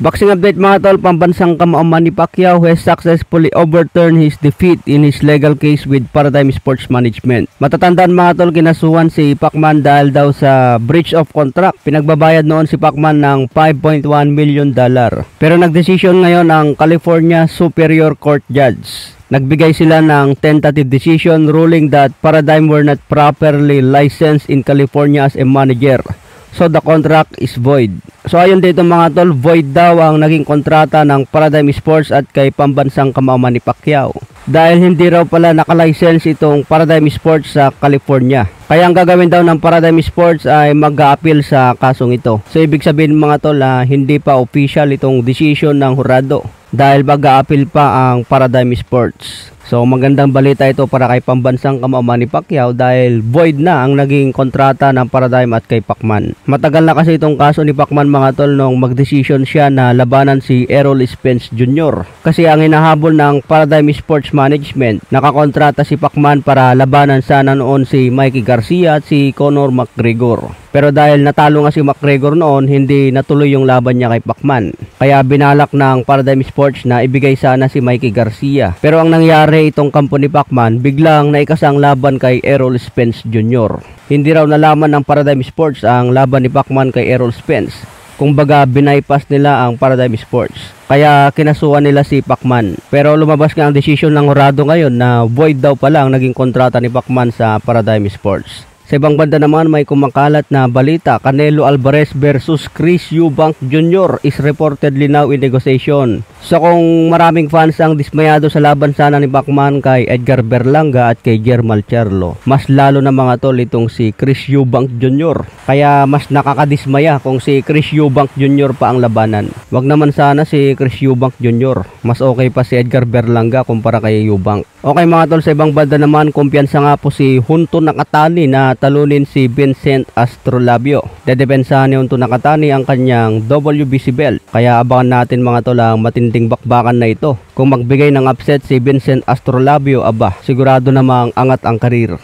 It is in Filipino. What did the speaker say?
Boxing update mga tol, pambansang kamao Manny Pacquiao has successfully overturned his defeat in his legal case with Paradigm Sports Management. Matatandaan mga tol, kinasuhan si Pacman dahil daw sa breach of contract. Pinagbabayad noon si Pacman ng $5.1 million. Pero nagdesisyon ngayon ang California Superior Court Judge. Nagbigay sila ng tentative decision ruling that Paradigm were not properly licensed in California as a manager. So the contract is void. So ayon dito mga tol, void daw ang naging kontrata ng Paradigm Sports at kay pambansang kamao Manny Pacquiao. Dahil hindi raw pala nakalicense itong Paradigm Sports sa California. Kaya ang gagawin daw ng Paradigm Sports ay mag-a-appeal sa kasong ito. So ibig sabihin mga tol, hindi pa official itong decision ng hurado. Dahil mag-a-appeal pa ang Paradigm Sports. So magandang balita ito para kay pambansang kamao Manny Pacquiao dahil void na ang naging kontrata ng Paradigm at kay Pacman. Matagal na kasi itong kaso ni Pacman mga tol nung mag-decision siya na labanan si Errol Spence Jr. Kasi ang hinahabol ng Paradigm Sports Management, nakakontrata si Pacman para labanan sana noon si Mikey Garcia at si Conor McGregor. Pero dahil natalo nga si McGregor noon, hindi natuloy yung laban niya kay Pacman. Kaya binalak ng Paradigm Sports na ibigay sana si Mikey Garcia. Pero ang nangyari itong kampo ni Pacman, biglang naikasang laban kay Errol Spence Jr. Hindi raw nalaman ng Paradigm Sports ang laban ni Pacman kay Errol Spence. Kung baga binaypass nila ang Paradigm Sports. Kaya kinasuhan nila si Pacman. Pero lumabas nga ang desisyon ng hurado ngayon na void daw pala ang naging kontrata ni Pacman sa Paradigm Sports. Sa ibang banda naman may kumakalat na balita, Canelo Alvarez versus Chris Eubank Jr. is reportedly now in negotiation. So kung maraming fans ang dismayado sa laban sana ni Pacman kay Edgar Berlanga at kay Jermall Charlo, mas lalo na mga tol itong si Chris Eubank Jr. Kaya mas nakakadismaya kung si Chris Eubank Jr. pa ang labanan. Wag naman sana si Chris Eubank Jr. Mas okay pa si Edgar Berlanga kumpara kay Eubank. Okay mga tol, sa ibang banda naman, kumpiyansa nga po si Junto Nakatani na talunin si Vincent Astrolabio. Dedepensahan ni Junto Nakatani ang kanyang WBC belt. Kaya abangan natin mga tol ang matinding bakbakan na ito. Kung magbigay ng upset si Vincent Astrolabio, sigurado namang angat ang karir.